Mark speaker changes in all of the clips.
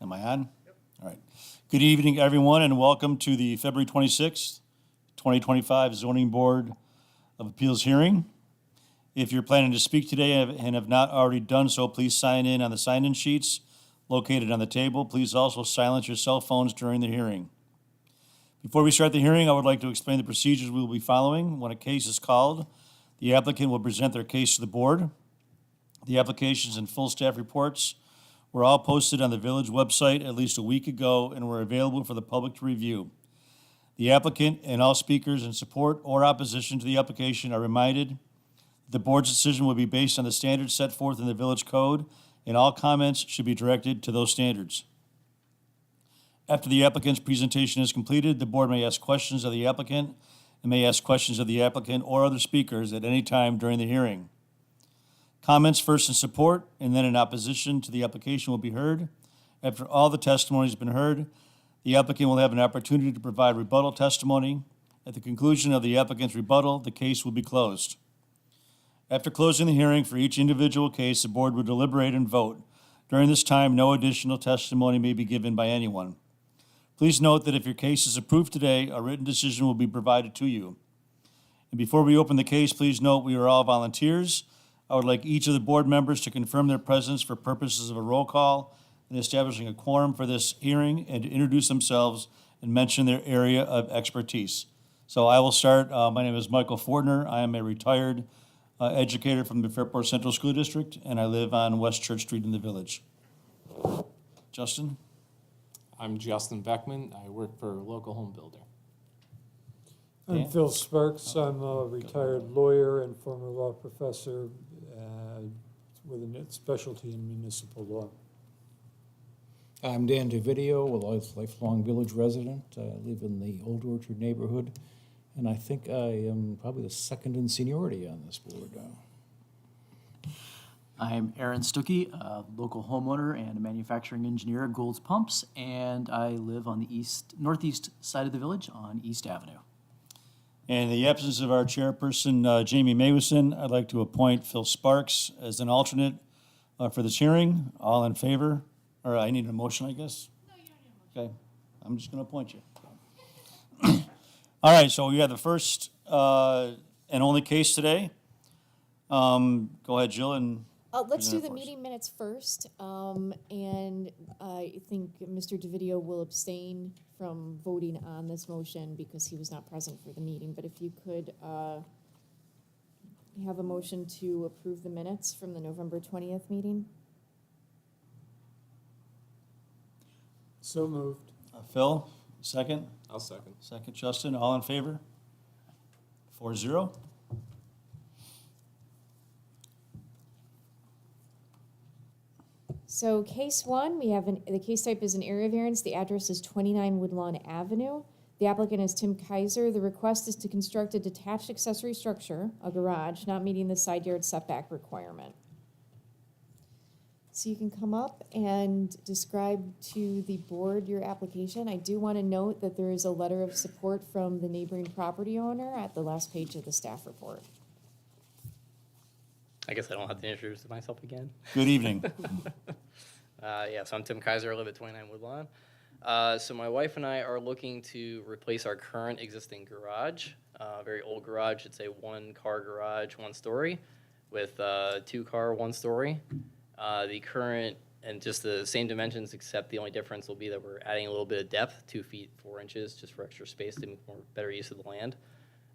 Speaker 1: Am I on? Yep. All right. Good evening, everyone, and welcome to the February 26th, 2025 Zoning Board of Appeals hearing. If you're planning to speak today and have not already done so, please sign in on the sign-in sheets located on the table. Please also silence your cell phones during the hearing. Before we start the hearing, I would like to explain the procedures we will be following. When a case is called, the applicant will present their case to the board. The applications and full staff reports were all posted on the village website at least a week ago and were available for the public to review. The applicant and all speakers in support or opposition to the application are reminded the board's decision will be based on the standards set forth in the village code, and all comments should be directed to those standards. After the applicant's presentation is completed, the board may ask questions of the applicant and may ask questions of the applicant or other speakers at any time during the hearing. Comments first in support and then in opposition to the application will be heard. After all the testimony has been heard, the applicant will have an opportunity to provide rebuttal testimony. At the conclusion of the applicant's rebuttal, the case will be closed. After closing the hearing for each individual case, the board will deliberate and vote. During this time, no additional testimony may be given by anyone. Please note that if your case is approved today, a written decision will be provided to you. And before we open the case, please note we are all volunteers. I would like each of the board members to confirm their presence for purposes of a roll call and establishing a quorum for this hearing and to introduce themselves and mention their area of expertise. So I will start. My name is Michael Fortner. I am a retired educator from the Fairport Central School District, and I live on West Church Street in the village. Justin?
Speaker 2: I'm Justin Beckman. I work for a local home builder.
Speaker 3: I'm
Speaker 1: Dan?
Speaker 3: Phil Sparks. I'm a retired lawyer and former law professor with a specialty in municipal law.
Speaker 4: I'm Dan DeVideo, a lifelong village resident. I live in the Old Orchard neighborhood, and I think I am probably the second in seniority on this board.
Speaker 5: I'm Aaron Stuckey, a local homeowner and a manufacturing engineer at Gold's Pumps, and I live on the northeast side of the village on East Avenue.
Speaker 1: And in the absence of our chairperson, Jamie Mawison, I'd like to appoint Phil Sparks as an alternate for this hearing. All in favor? Or I need a motion, I guess? No, you don't need a motion. Okay, I'm just going to appoint you. All right, so we have the first and only case today. Go ahead, Jill, and
Speaker 6: Let's do
Speaker 1: present it
Speaker 6: the
Speaker 1: for us.
Speaker 6: meeting minutes first, and I think Mr. DeVideo will abstain from voting on this motion because he was not present for the meeting. But if you could have a motion to approve the minutes from the November 20th meeting?
Speaker 3: So moved.
Speaker 1: Phil, second.
Speaker 2: I'll second.
Speaker 1: Second, Justin, all in favor? 4-0.
Speaker 6: So case one, we have the case type is an area variance. The address is 29 Woodlawn Avenue. The applicant is Tim Kaiser. The request is to construct a detached accessory structure, a garage, not meeting the side yard setback requirement. So you can come up and describe to the board your application. I do want to note that there is a letter of support from the neighboring property owner at the last page of the staff report.
Speaker 7: I guess I don't have to introduce myself again.
Speaker 1: Good evening.
Speaker 7: So I'm Tim Kaiser. I live at 29 Woodlawn. So my wife and I are looking to replace our current existing garage, very old garage. It's a one-car garage, one story, with 2-car, one story. The current, and just the same dimensions, except the only difference will be that we're adding a little bit of depth, 2 feet, 4 inches, just for extra space to make more better use of the land.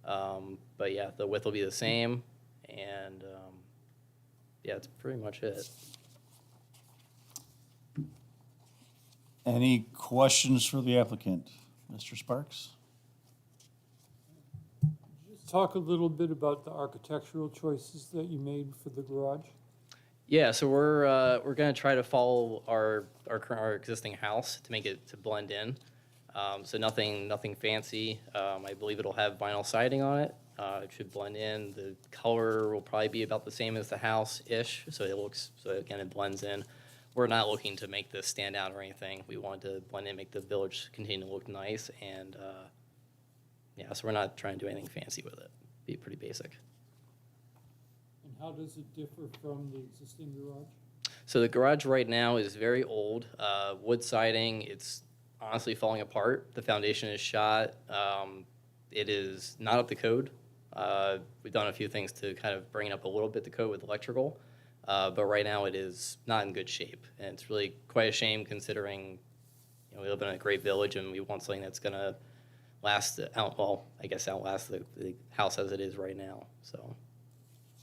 Speaker 7: But yeah, the width will be the same, and yeah, that's pretty much it.
Speaker 1: Any questions for the applicant? Mr. Sparks?
Speaker 3: Just talk a little bit about the architectural choices that you made for the garage.
Speaker 7: Yeah, so we're gonna try to follow our existing house to make it to blend in. So nothing fancy. I believe it'll have vinyl siding on it. It should blend in. The color will probably be about the same as the house-ish, so it blends in. We're not looking to make this stand out or anything. We want to blend in, make the village continue to look nice, and so we're not trying to do anything fancy with it. Be pretty basic.
Speaker 3: And how does it differ from the existing garage?
Speaker 7: So the garage right now is very old, wood siding. It's honestly falling apart. The foundation is shot. It is not up to code. We've done a few things to kind of bring it up a little bit to code with electrical, but right now it is not in good shape, and it's really quite a shame considering we live in a great village and we want something that's going to last outlast the house as it is right now. So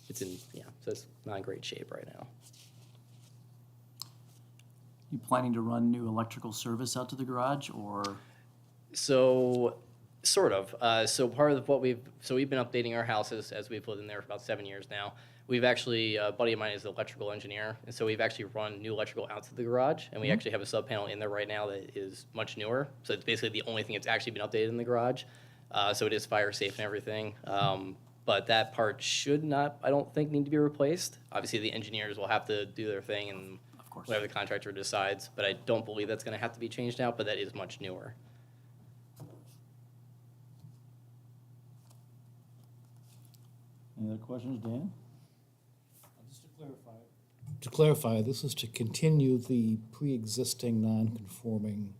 Speaker 7: so it's not in great shape right now.
Speaker 5: You planning to run new electrical service out to the garage, or?
Speaker 7: So, sort of. So part of we've been updating our houses as we've lived in there for about 7 years now. We've actually, a buddy of mine is an electrical engineer, and so we've actually run new electrical out to the garage, and we actually have a sub panel in there right now that is much newer. So it's basically the only thing that's actually been updated in the garage. So it is fire safe and everything. But that part should not, I don't think, need to be replaced. Obviously, the engineers will have to do their thing and
Speaker 5: Of course.
Speaker 7: whatever the contractor decides, but I don't believe that's going to have to be changed out, but that is much newer.
Speaker 1: Any other questions, Dan?
Speaker 4: Just to clarify, this is to continue the pre-existing non-conforming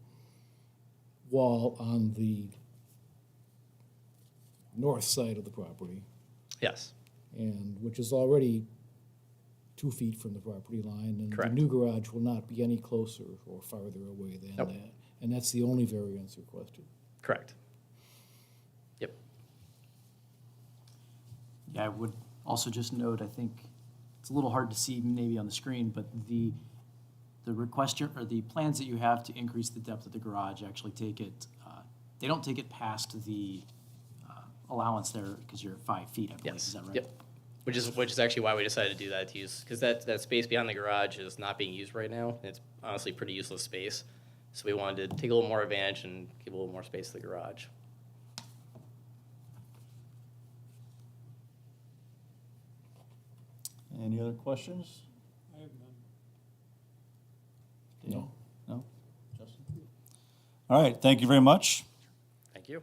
Speaker 4: wall on the north side of the property,
Speaker 7: Yes.
Speaker 4: and which is already 2 feet from the property line. And
Speaker 7: Correct.
Speaker 4: the new garage will not be any closer or farther away than
Speaker 7: Nope.
Speaker 4: that. And that's the only variance requested.
Speaker 7: Correct. Yep.
Speaker 5: Yeah, I would also just note, I think it's a little hard to see maybe on the screen, but the request or the plans that you have to increase the depth of the garage actually take it, they don't take it past the allowance there because you're at 5 feet, I believe.
Speaker 7: Yes.
Speaker 5: Is that right?
Speaker 7: Yep. Which is actually why we decided to do that, to use, because that space behind the garage is not being used right now. And it's honestly pretty useless space. So we wanted to take a little more advantage and give a little more space to the garage.
Speaker 1: Any other questions?
Speaker 3: I have none.
Speaker 1: Dan? No? Justin? All right, thank you very much.
Speaker 7: Thank you.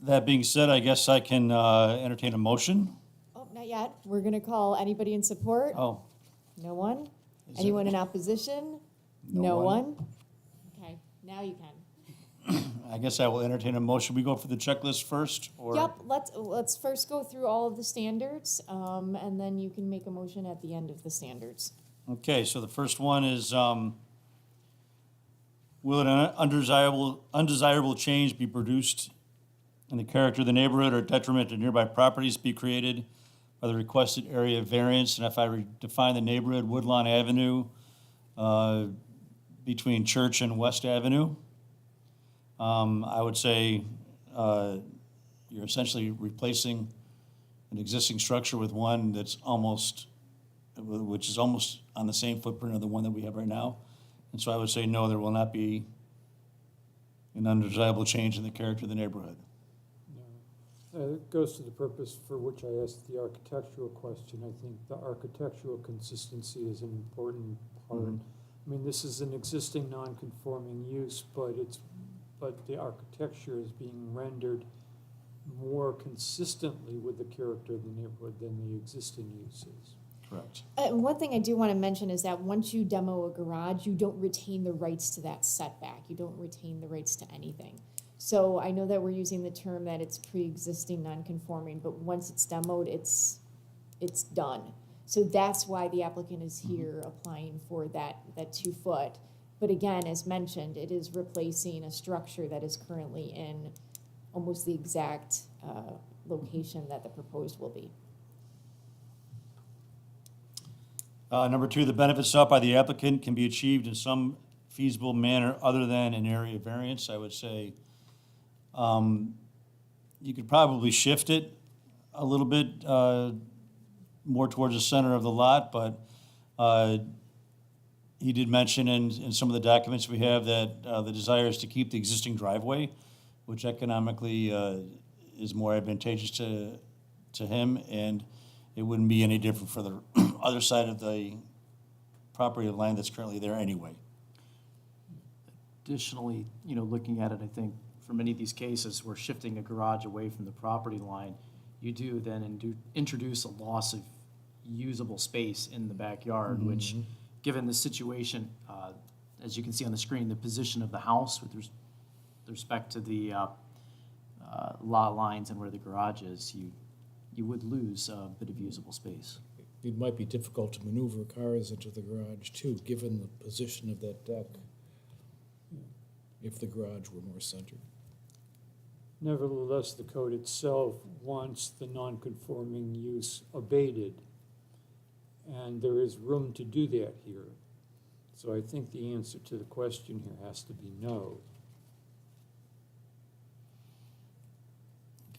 Speaker 1: That being said, I guess I can entertain a motion.
Speaker 6: Oh, not yet. We're gonna call anybody in support.
Speaker 1: Oh,
Speaker 6: No one?
Speaker 1: Is there-
Speaker 6: Anyone in opposition?
Speaker 1: No
Speaker 6: No
Speaker 1: one.
Speaker 6: one? Okay, now you can.
Speaker 1: I guess I will entertain a motion. We go for the checklist first, or?
Speaker 6: Yep, let's first go through all of the standards, and then you can make a motion at the end of the standards.
Speaker 1: Okay, so the first one is, will an undesirable change be produced in the character of the neighborhood or detriment to nearby properties be created by the requested area variance? And if I define the neighborhood, Woodlawn Avenue, between Church and West Avenue, I would say you're essentially replacing an existing structure with one that's which is almost on the same footprint of the one that we have right now. And so I would say, no, there will not be an undesirable change in the character of the neighborhood.
Speaker 3: No. It goes to the purpose for which I asked the architectural question. I think the architectural consistency is an important part.
Speaker 1: Mhm.
Speaker 3: I mean, this is an existing non-conforming use, but the architecture is being rendered more consistently with the character of the neighborhood than the existing uses.
Speaker 1: Correct.
Speaker 6: And one thing I do want to mention is that once you demo a garage, you don't retain the rights to that setback. You don't retain the rights to anything. So I know that we're using the term that it's pre-existing non-conforming, but once it's demoed, it's done. So that's why the applicant is here applying for that 2 foot. But again, as mentioned, it is replacing a structure that is currently in almost the exact location that the proposed will be.
Speaker 1: Number 2, the benefits sought by the applicant can be achieved in some feasible manner other than an area variance. I would say you could probably shift it a little bit more towards the center of the lot, but he did mention in some of the documents we have that the desire is to keep the existing driveway, which economically is more advantageous to him, and it wouldn't be any different for the other side of the property of land that's currently there anyway.
Speaker 5: Additionally, looking at it, I think for many of these cases, we're shifting a garage away from the property line. You do then introduce a loss of usable space in the backyard, which, given the situation, as you can see on the screen, the position of the house with respect to the lot lines and where the garage is, you would lose a bit of usable space.
Speaker 4: It might be difficult to maneuver cars into the garage too, given the position of that deck, if the garage were more centered.
Speaker 3: Nevertheless, the code itself wants the non-conforming use abated, and there is room to do that here. So I think the answer to the question here has to be no.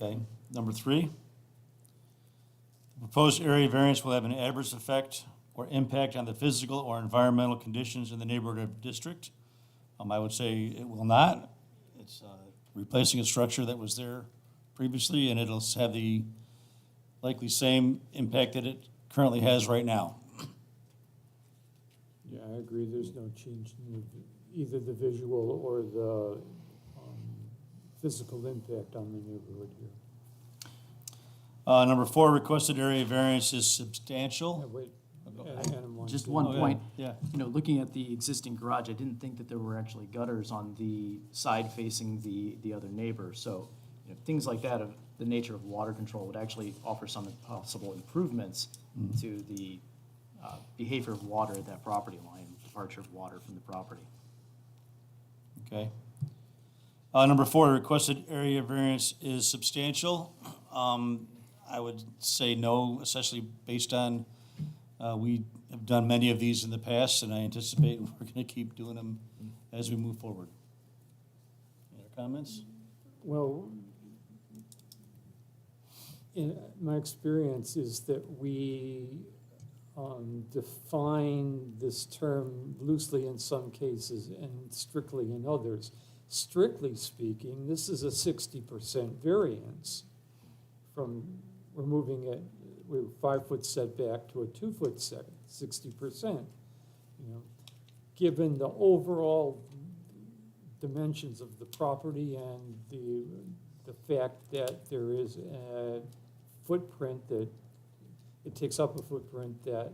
Speaker 1: Okay, number 3. The proposed area variance will have an adverse effect or impact on the physical or environmental conditions in the neighborhood or district. I would say it will not. It's replacing a structure that was there previously, and it'll have the likely same impact that it currently has right now.
Speaker 3: Yeah, I agree, there's no change in either the visual or the physical impact on the neighborhood here.
Speaker 1: Number 4, requested area variance is
Speaker 3: Yeah,
Speaker 1: substantial.
Speaker 3: wait, Adam wants
Speaker 5: Just
Speaker 3: to-
Speaker 5: one
Speaker 1: Oh, yeah,
Speaker 5: point.
Speaker 1: yeah.
Speaker 5: Looking at the existing garage, I didn't think that there were actually gutters on the side facing the other neighbor. So, things like that of the nature of water control would actually offer some possible improvements to the behavior of water at that property line, departure of water from the property.
Speaker 1: Okay. Number 4, requested area variance is substantial. I would say no, especially based on, we have done many of these in the past, and I anticipate we're going to keep doing them as we move forward. Any other comments?
Speaker 3: Well, in my experience is that we define this term loosely in some cases and strictly in others. Strictly speaking, this is a 60% variance from removing it with 5-foot setback to a 2-foot setback, 60%. Given the overall dimensions of the property and the fact that there is a footprint that, it takes up a footprint that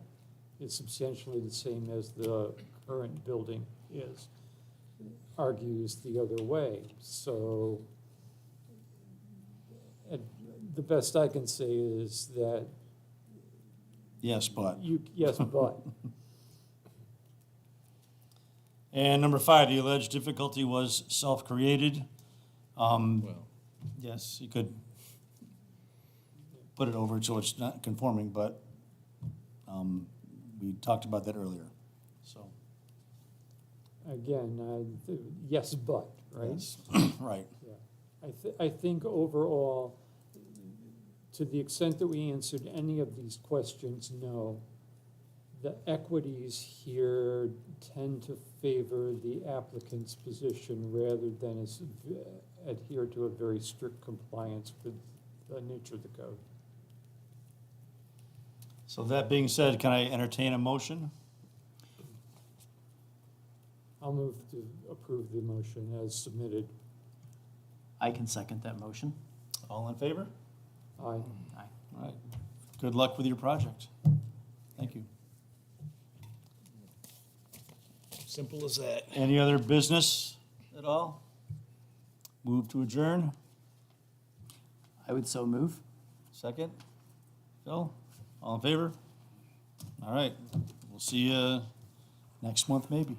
Speaker 3: is substantially the same as the current building is, argues the other way. So the best I can say is that
Speaker 1: Yes, but.
Speaker 3: yes, but.
Speaker 1: And number 5, the alleged difficulty was self-created.
Speaker 4: Well,
Speaker 1: Yes, you could put it over so it's not conforming, but we talked about that earlier, so.
Speaker 3: Again, yes, but, right?
Speaker 1: Yes. Right.
Speaker 3: Yeah. I think overall, to the extent that we answered any of these questions, no. The equities here tend to favor the applicant's position rather than adhere to a very strict compliance with the nature of the code.
Speaker 1: So that being said, can I entertain a motion?
Speaker 3: I'll move to approve the motion as submitted.
Speaker 5: I can second that motion.
Speaker 1: All in favor?
Speaker 3: Aye.
Speaker 5: Aye.
Speaker 1: All right. Good luck with your project. Thank you.
Speaker 4: simple as that.
Speaker 1: Any other business at all? Move to adjourn?
Speaker 5: I would so move.
Speaker 1: Second? Phil? All in favor? All right. We'll see you next month, maybe.